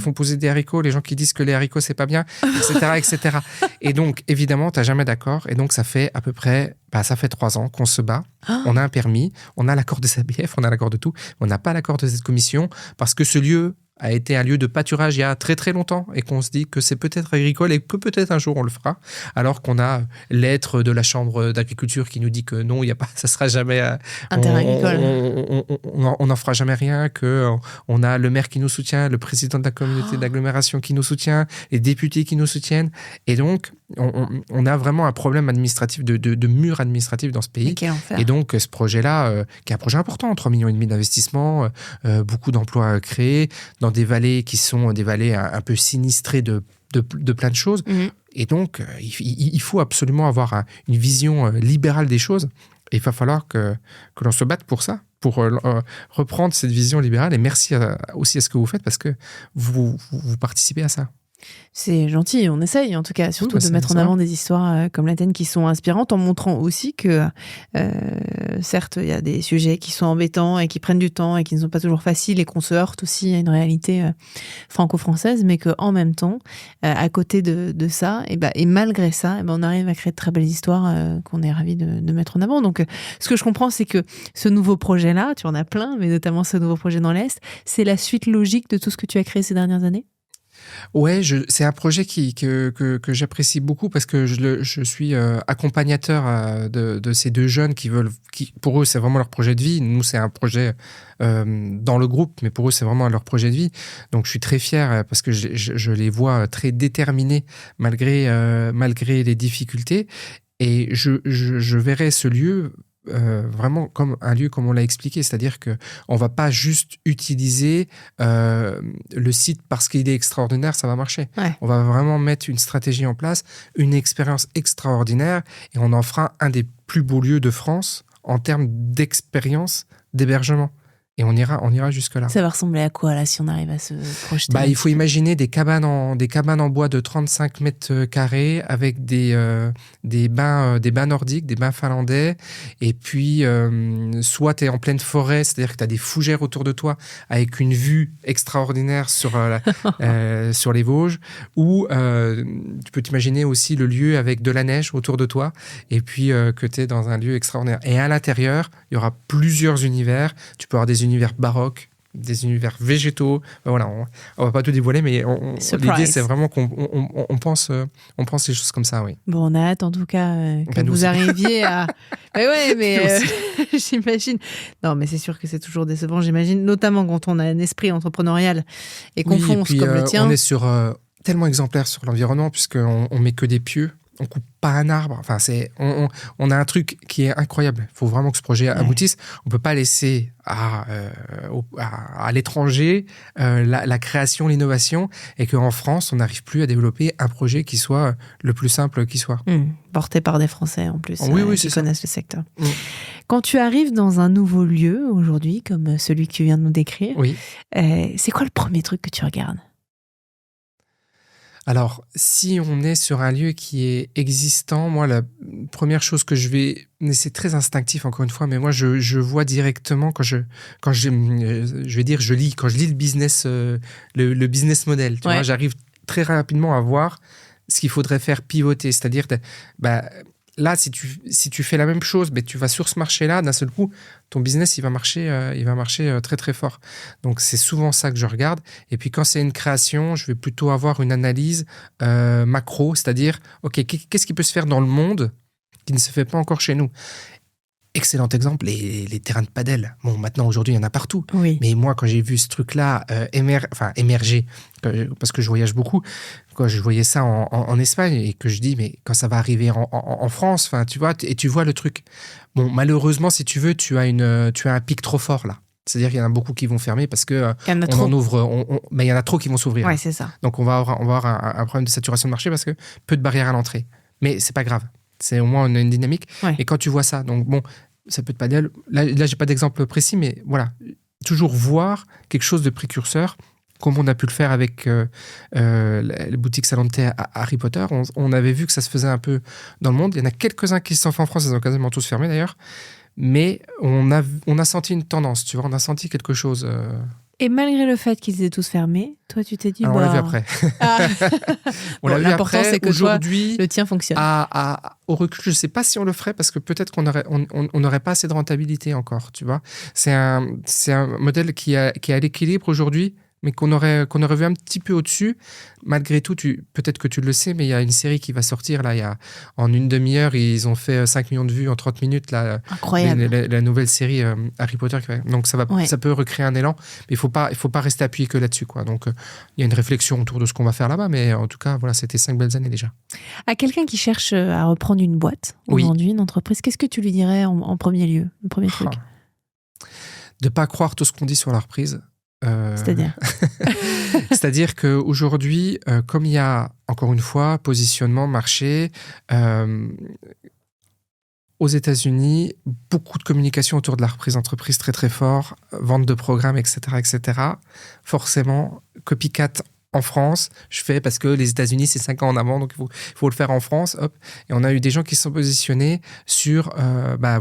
font pousser des haricots, les gens qui disent que les haricots, c'est pas bien, etc., etc. Et donc, évidemment, t'as jamais d'accord. Et donc, ça fait à peu près, ça fait 3 ans qu'on se bat. On a un permis, on a l'accord de SABF, on a l'accord de tout, mais on n'a pas l'accord de cette commission parce que ce lieu a été un lieu de pâturage il y a très très longtemps et qu'on se dit que c'est peut-être agricole et que peut-être un jour on le fera, alors qu'on a lettre de la chambre d'agriculture qui nous dit que non, il y a pas, ça sera jamais un terrain agricole. On n'en fera jamais rien, que on a le maire qui nous soutient, le président de la communauté d'agglomération qui nous soutient, les députés qui nous soutiennent, et donc on a vraiment un problème administratif de mur administratif dans ce pays. Et donc ce projet-là, qui est un projet important, 3,5 millions d'investissements, beaucoup d'emplois créés dans des vallées qui sont des vallées un peu sinistrées de plein de choses. Et donc, il faut absolument avoir une vision libérale des choses. Et il va falloir que l'on se batte pour ça, pour reprendre cette vision libérale. Et merci aussi à ce que vous faites, parce que vous participez à ça. C'est gentil, on essaye en tout cas, surtout de mettre en avant des histoires comme la tienne qui sont inspirantes, en montrant aussi que certes il y a des sujets qui sont embêtants et qui prennent du temps et qui ne sont pas toujours faciles et qu'on se heurte aussi à une réalité franco-française, mais qu'en même temps, à côté de ça, et malgré ça, on arrive à créer de très belles histoires qu'on est ravis de mettre en avant. Donc ce que je comprends, c'est que ce nouveau projet-là, tu en as plein, mais notamment ce nouveau projet dans l'Est, c'est la suite logique de tout ce que tu as créé ces dernières années ? Ouais, c'est un projet que j'apprécie beaucoup parce que je suis accompagnateur de ces deux jeunes pour eux, c'est vraiment leur projet de vie. Nous, c'est un projet dans le groupe, mais pour eux, c'est vraiment leur projet de vie. Donc, je suis très fier parce que je les vois très déterminés malgré les difficultés. Et je verrai ce lieu vraiment comme un lieu comme on l'a expliqué, c'est-à-dire que on va pas juste utiliser le site parce qu'il est extraordinaire, ça va marcher. Ouais. On va vraiment mettre une stratégie en place, une expérience extraordinaire, et on en fera un des plus beaux lieux de France en termes d'expérience d'hébergement. Et on ira jusque-là. Ça va ressembler à quoi, là, si on arrive à se projeter? Il faut imaginer des cabanes en bois de 35 mètres carrés avec des bains nordiques, des bains finlandais. Et puis, soit tu es en pleine forêt, c'est-à-dire que tu as des fougères autour de toi avec une vue extraordinaire sur les Vosges. Ou tu peux t'imaginer aussi le lieu avec de la neige autour de toi. Et puis, que tu es dans un lieu extraordinaire. Et à l'intérieur, il y aura plusieurs univers. Tu peux avoir des univers baroques, des univers végétaux. Voilà, on va pas tout dévoiler, mais l'idée, c'est vraiment qu'on pense les choses comme ça, oui. Bon, on a hâte, en tout cas, que vous arriviez à... mais j'imagine... Non, mais c'est sûr que c'est toujours décevant, j'imagine, notamment quand on a un esprit entrepreneurial et qu'on fonce comme le tien. On est tellement exemplaire sur l'environnement, puisqu'on met que des pieux. On coupe pas un arbre. Enfin, on a un truc qui est incroyable. Il faut vraiment que ce projet aboutisse. On peut pas laisser à l'étranger la création, l'innovation, et qu'en France, on n'arrive plus à développer un projet qui soit le plus simple qui soit. Porté par des Français, en plus, qui connaissent le secteur. Quand tu arrives dans un nouveau lieu, aujourd'hui, comme celui que tu viens de nous décrire, c'est quoi le premier truc que tu regardes ? Alors, si on est sur un lieu qui est existant, moi, la première chose que mais c'est très instinctif encore une fois, mais moi, je vois directement quand je lis le business, le business model. Tu vois, j'arrive très rapidement à voir ce qu'il faudrait faire pivoter, c'est-à-dire, là, si tu fais la même chose, mais tu vas sur ce marché-là, d'un seul coup, ton business, il va marcher très, très fort. Donc, c'est souvent ça que je regarde. Et puis, quand c'est une création, je vais plutôt avoir une analyse macro, c'est-à-dire, OK, qu'est-ce qui peut se faire dans le monde qui ne se fait pas encore chez nous ? Excellent exemple, les terrains de padel. Bon, maintenant, aujourd'hui, il y en a partout. Oui. Mais moi, quand j'ai vu ce truc-là émerger, parce que je voyage beaucoup, quand je voyais ça en Espagne, et que je dis, mais quand ça va arriver en France, tu vois, et tu vois le truc. Bon, malheureusement, si tu veux, tu as un pic trop fort, là. C'est-à-dire qu'il y en a beaucoup qui vont fermer parce que mais il y en a trop qui vont s'ouvrir. Ouais, c'est ça. Donc, on va avoir un problème de saturation de marché parce que peu de barrières à l'entrée. Mais c'est pas grave. C'est au moins une dynamique. Ouais. Et quand tu vois ça, donc bon, ça peut être padel. Là, j'ai pas d'exemple précis, mais voilà, toujours voir quelque chose de précurseur, comme on a pu le faire avec les boutiques salon de thé à Harry Potter. On avait vu que ça se faisait un peu dans le monde. Il y en a quelques-uns qui se sont faits en France, ils ont quasiment tous fermé d'ailleurs. Mais on a senti une tendance, tu vois, on a senti quelque chose. Et malgré le fait qu'ils étaient tous fermés, toi, tu t'es dit... Alors, on l'a vu après. On l'a vu l'important, après. C'est que aujourd'hui, le tien fonctionne. Au recul, je ne sais pas si on le ferait parce que peut-être qu'on n'aurait pas assez de rentabilité encore, tu vois. C'est un modèle qui est à l'équilibre aujourd'hui, mais qu'on aurait vu un petit peu au-dessus. Malgré tout, peut-être que tu le sais, mais il y a une série qui va sortir, là, en une demi-heure, ils ont fait 5 millions de vues en 30 minutes. Là, incroyable. La nouvelle série Harry Potter. Donc, ça peut recréer un élan, mais il faut pas rester appuyé que là-dessus, quoi. Donc, il y a une réflexion autour de ce qu'on va faire là-bas, mais en tout cas, voilà, c'était 5 belles années déjà. À quelqu'un qui cherche à reprendre une boîte, aujourd'hui, une entreprise, qu'est-ce que tu lui dirais en premier lieu, le premier truc ? De ne pas croire tout ce qu'on dit sur la reprise. C'est-à-dire C'est-à-dire qu'aujourd'hui, comme il y a, encore une fois, positionnement, marché, aux États-Unis, beaucoup de communication autour de la reprise d'entreprise très très fort, vente de programmes, etc., etc. Forcément, copycat en France, je fais parce que les États-Unis, c'est 5 ans en avant, donc il faut le faire en France. Hop. Et on a eu des gens qui se sont positionnés sur la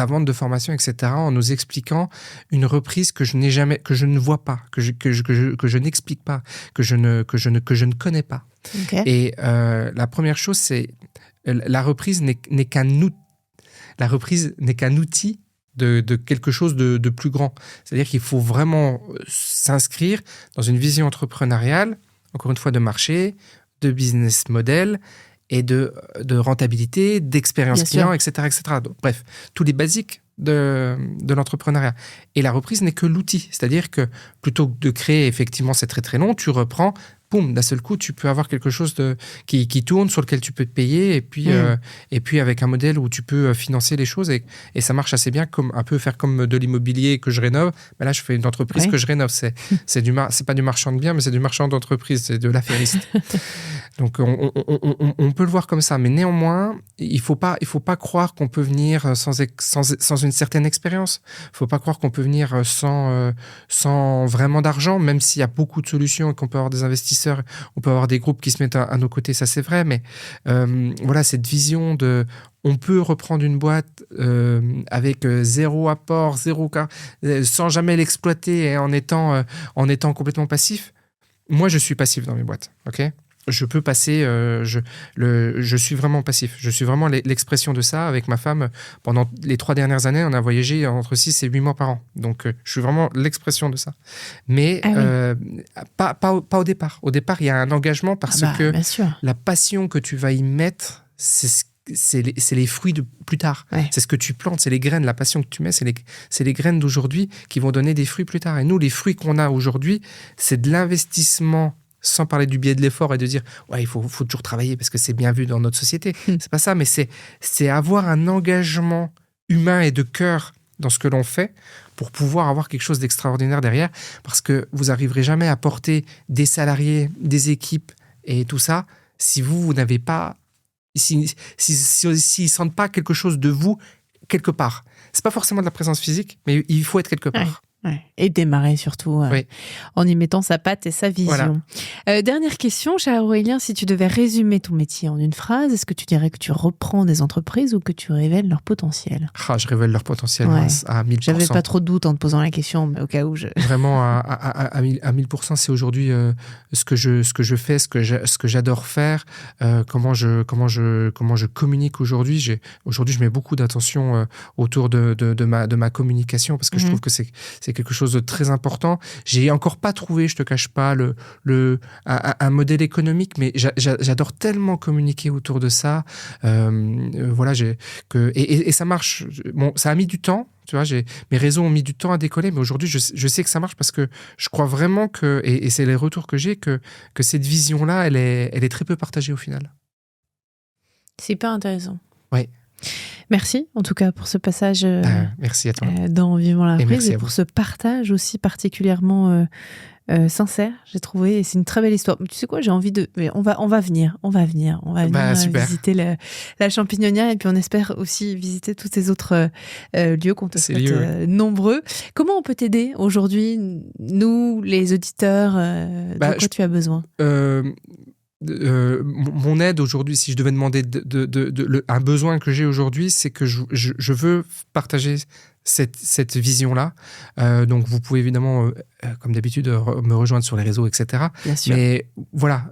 vente de formation, etc., en nous expliquant une reprise que je ne vois pas, que je n'explique pas, que je ne connais pas. Okay. Et la première chose, c'est la reprise n'est qu'un outil. La reprise n'est qu'un outil de quelque chose de plus grand. C'est-à-dire qu'il faut vraiment s'inscrire dans une vision entrepreneuriale encore une fois, de marché, de business model et de rentabilité, d'expérience client, etc., etc. Donc, bref, tous les basiques de l'entrepreneuriat. Et la reprise n'est que l'outil. C'est-à-dire que plutôt que de créer, effectivement, c'est très très long, tu reprends, boum, d'un seul coup, tu peux avoir quelque chose qui tourne, sur lequel tu peux te payer, et puis avec un modèle où tu peux financer les choses, et ça marche assez bien, comme un peu faire comme de l'immobilier que je rénove. Mais là, je fais une entreprise que je rénove. C'est pas du marchand de biens, mais c'est du marchand d'entreprise, c'est de l'affairiste. Donc, on peut le voir comme ça. Mais néanmoins, il faut pas croire qu'on peut venir sans une certaine expérience. Il faut pas croire qu'on peut venir sans vraiment d'argent, même s'il y a beaucoup de solutions et qu'on peut avoir des investisseurs. On peut avoir des groupes qui se mettent à nos côtés, ça c'est vrai, mais voilà, cette vision de on peut reprendre une boîte avec zéro apport, sans jamais l'exploiter et en étant complètement passif. Moi, je suis passif dans mes boîtes, ok ? Je peux passer, je suis vraiment passif. Je suis vraiment l'expression de ça. Avec ma femme, pendant les 3 dernières années, on a voyagé entre 6 et 8 mois par an. Donc, je suis vraiment l'expression de ça. Mais pas au départ. Au départ, il y a un engagement parce que la passion que tu vas y mettre, c'est les fruits de plus tard. Ouais. C'est ce que tu plantes, c'est les graines. La passion que tu mets, c'est les graines d'aujourd'hui qui vont donner des fruits plus tard. Et nous, les fruits qu'on a aujourd'hui, c'est de l'investissement, sans parler du biais de l'effort et de dire ouais, il faut toujours travailler parce que c'est bien vu dans notre société. C'est pas ça, mais c'est avoir un engagement humain et de cœur dans ce que l'on fait pour pouvoir avoir quelque chose d'extraordinaire derrière, parce que vous n'arriverez jamais à porter des salariés, des équipes et tout ça si vous n'avez pas, s'ils sentent pas quelque chose de vous quelque part. C'est pas forcément de la présence physique, mais il faut être quelque part. Ouais. Ouais. Et démarrer surtout en y mettant sa patte et sa vision. Voilà. Dernière question, cher Aurélien, si tu devais résumer ton métier en une phrase, est-ce que tu dirais que tu reprends des entreprises ou que tu révèles leur potentiel ? Je révèle leur potentiel à 1000%. J'avais pas trop de doute en te posant la question, mais au cas où Vraiment, à 1000%, c'est aujourd'hui ce que je fais, ce que j'adore faire, comment je communique aujourd'hui. Aujourd'hui, je mets beaucoup d'attention autour de ma communication, parce que je trouve que c'est quelque chose de très important. J'ai encore pas trouvé, je te cache pas, un modèle économique, mais j'adore tellement communiquer autour de ça. Voilà, et ça marche. Bon, ça a mis du temps. Tu vois, mes réseaux ont mis du temps à décoller, mais aujourd'hui, je sais que ça marche parce que je crois vraiment et c'est les retours que j'ai, que cette vision-là, elle est très peu partagée au final. C'est pas intéressant. Oui. Merci en tout cas pour ce passage merci à toi. Dans Vivons la reprise et pour ce partage aussi particulièrement sincère, j'ai trouvé, et c'est une très belle histoire. Tu sais quoi, j'ai envie de... On va venir visiter la Champignonnière, et puis on espère aussi visiter tous ces autres lieux qu'on te souhaite nombreux. Comment on peut t'aider aujourd'hui, nous, les auditeurs, de quoi tu as besoin ? Mon aide aujourd'hui, si je devais demander un besoin que j'ai aujourd'hui, c'est que je veux partager cette vision-là. Donc, vous pouvez évidemment, comme d'habitude, me rejoindre sur les réseaux, etc. Bien sûr. Mais voilà,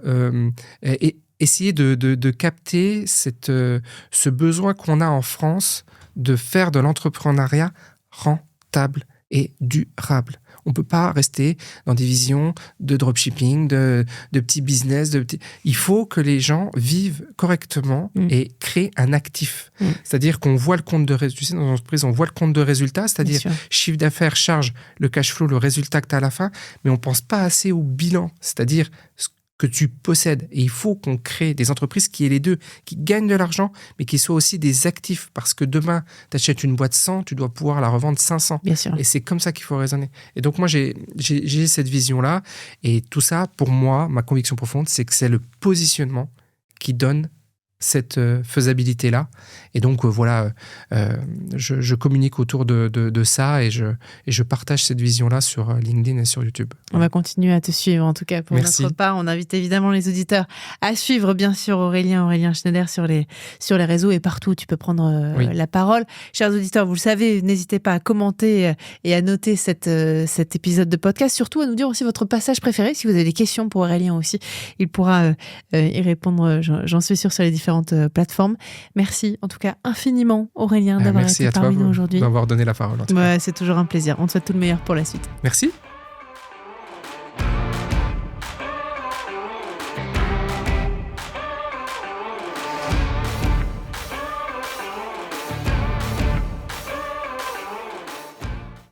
et essayer de capter ce besoin qu'on a en France de faire de l'entrepreneuriat rentable et durable. On ne peut pas rester dans des visions de dropshipping, de petits business. Il faut que les gens vivent correctement et créent un actif. C'est-à-dire qu'on voit le compte de résultat. Tu sais, dans l'entreprise, on voit le compte de résultat, c'est-à-dire chiffre d'affaires, charge, le cash flow, le résultat que tu as à la fin, mais on ne pense pas assez au bilan, c'est-à-dire ce que tu possèdes. Et il faut qu'on crée des entreprises qui aient les deux, qui gagnent de l'argent, mais qui soient aussi des actifs. Parce que demain, tu achètes une boîte 100, tu dois pouvoir la revendre 500. Bien sûr. Et c'est comme ça qu'il faut raisonner. Et donc, moi, j'ai cette vision-là. Et tout ça, pour moi, ma conviction profonde, c'est que c'est le positionnement qui donne cette faisabilité-là. Et donc, voilà, je communique autour de ça et je partage cette vision-là sur LinkedIn et sur YouTube. On va continuer à te suivre, en tout cas, pour notre part. On invite évidemment les auditeurs à suivre, bien sûr, Aurélien Schneider sur les réseaux et partout où tu peux prendre la parole. Chers auditeurs, vous le savez, n'hésitez pas à commenter et à noter cet épisode de podcast. Surtout, à nous dire aussi votre passage préféré. Si vous avez des questions pour Aurélien aussi, il pourra y répondre, j'en suis sûre, sur les différentes plateformes. Merci en tout cas infiniment, Aurélien, d'avoir été parmi nous aujourd'hui. Merci à toi d'avoir donné la parole. C'est toujours un plaisir. On te souhaite tout le meilleur pour la suite. Merci.